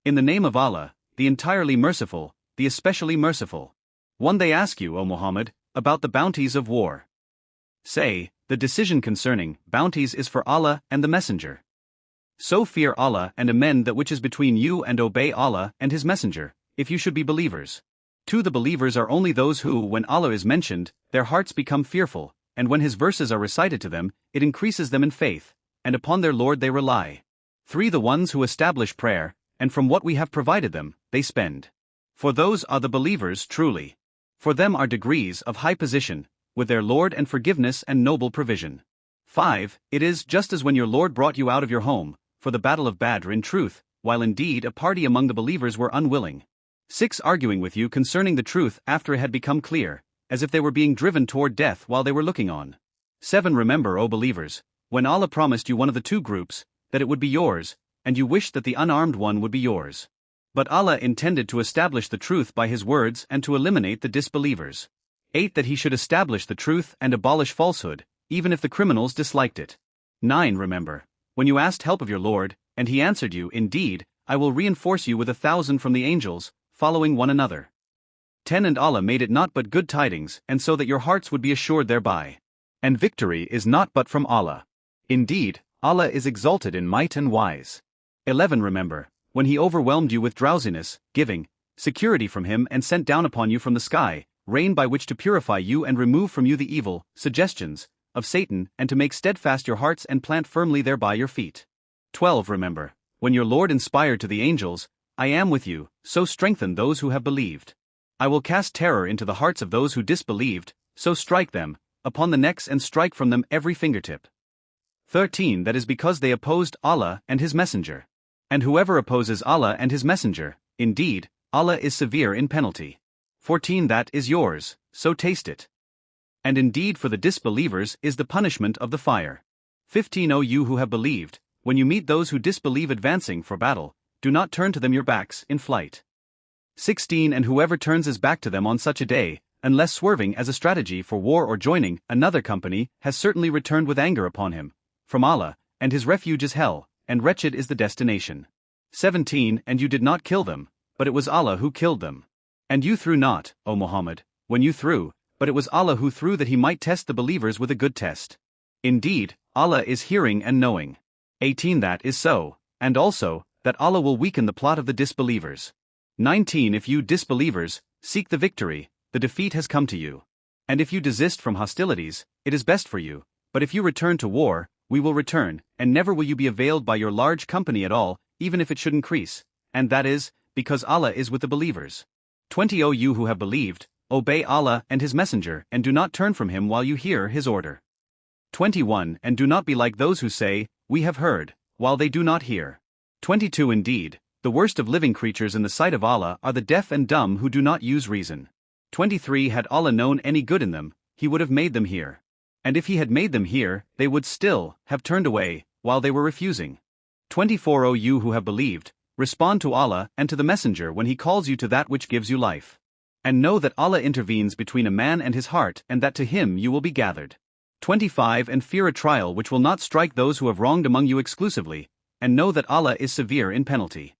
In the name of Allah, the entirely merciful, the especially merciful. 1. They ask you, O Muhammad, about the bounties of war. Say, the decision concerning bounties is for Allah and the Messenger. So fear Allah and amend that which is between you and obey Allah and His Messenger, if you should be believers. 2. The believers are only those who, when Allah is mentioned, their hearts become fearful, and when His verses are recited to them, it increases them in faith, and upon their Lord they rely. 3. The ones who establish prayer, and from what we have provided them, they spend. For those are the believers truly. For them are degrees of high position, with their Lord and forgiveness and noble provision. 5. It is just as when your Lord brought you out of your home, for the Battle of Badr in truth, while indeed a party among the believers were unwilling. 6. Arguing with you concerning the truth after it had become clear, as if they were being driven toward death while they were looking on. 7. Remember, O believers, when Allah promised you one of the two groups, that it would be yours, and you wished that the unarmed one would be yours. But Allah intended to establish the truth by His words and to eliminate the disbelievers. 8. That He should establish the truth and abolish falsehood, even if the criminals disliked it. 9. Remember, when you asked help of your Lord, and He answered you, indeed, I will reinforce you with 1,000 from the angels, following one another. 10. And Allah made it not but good tidings, and so that your hearts would be assured thereby. And victory is not but from Allah. Indeed, Allah is exalted in might and wise. 11. Remember, when He overwhelmed you with drowsiness, giving security from Him and sent down upon you from the sky, rain by which to purify you and remove from you the evil suggestions of Satan, and to make steadfast your hearts and plant firmly thereby your feet. 12. Remember, when your Lord inspired to the angels, I am with you, so strengthen those who have believed. I will cast terror into the hearts of those who disbelieved, so strike them upon the necks and strike from them every fingertip. 13. That is because they opposed Allah and His Messenger. And whoever opposes Allah and His Messenger, indeed, Allah is severe in penalty. 14. That is yours, so taste it. And indeed for the disbelievers is the punishment of the fire. 15. O you who have believed, when you meet those who disbelieve advancing for battle, do not turn to them your backs in flight. 16. And whoever turns his back to them on such a day, unless swerving as a strategy for war or joining another company, has certainly returned with anger upon him from Allah, and his refuge is hell, and wretched is the destination. 17. And you did not kill them, but it was Allah who killed them. And you threw not, O Muhammad, when you threw, but it was Allah who threw that He might test the believers with a good test. Indeed, Allah is hearing and knowing. 18. That is so, and also, that Allah will weaken the plot of the disbelievers. 19. If you disbelievers seek the victory, the defeat has come to you. And if you desist from hostilities, it is best for you, but if you return to war, we will return, and never will you be availed by your large company at all, even if it should increase, and that is, because Allah is with the believers. 20. O you who have believed, obey Allah and His Messenger and do not turn from Him while you hear His order. 21. And do not be like those who say, we have heard, while they do not hear. 22. Indeed, the worst of living creatures in the sight of Allah are the deaf and dumb who do not use reason. 23. Had Allah known any good in them, He would have made them hear. And if He had made them hear, they would still have turned away, while they were refusing. 24. O you who have believed, respond to Allah and to the Messenger when He calls you to that which gives you life. And know that Allah intervenes between a man and his heart, and that to Him you will be gathered. 25. And fear a trial which will not strike those who have wronged among you exclusively, and know that Allah is severe in penalty.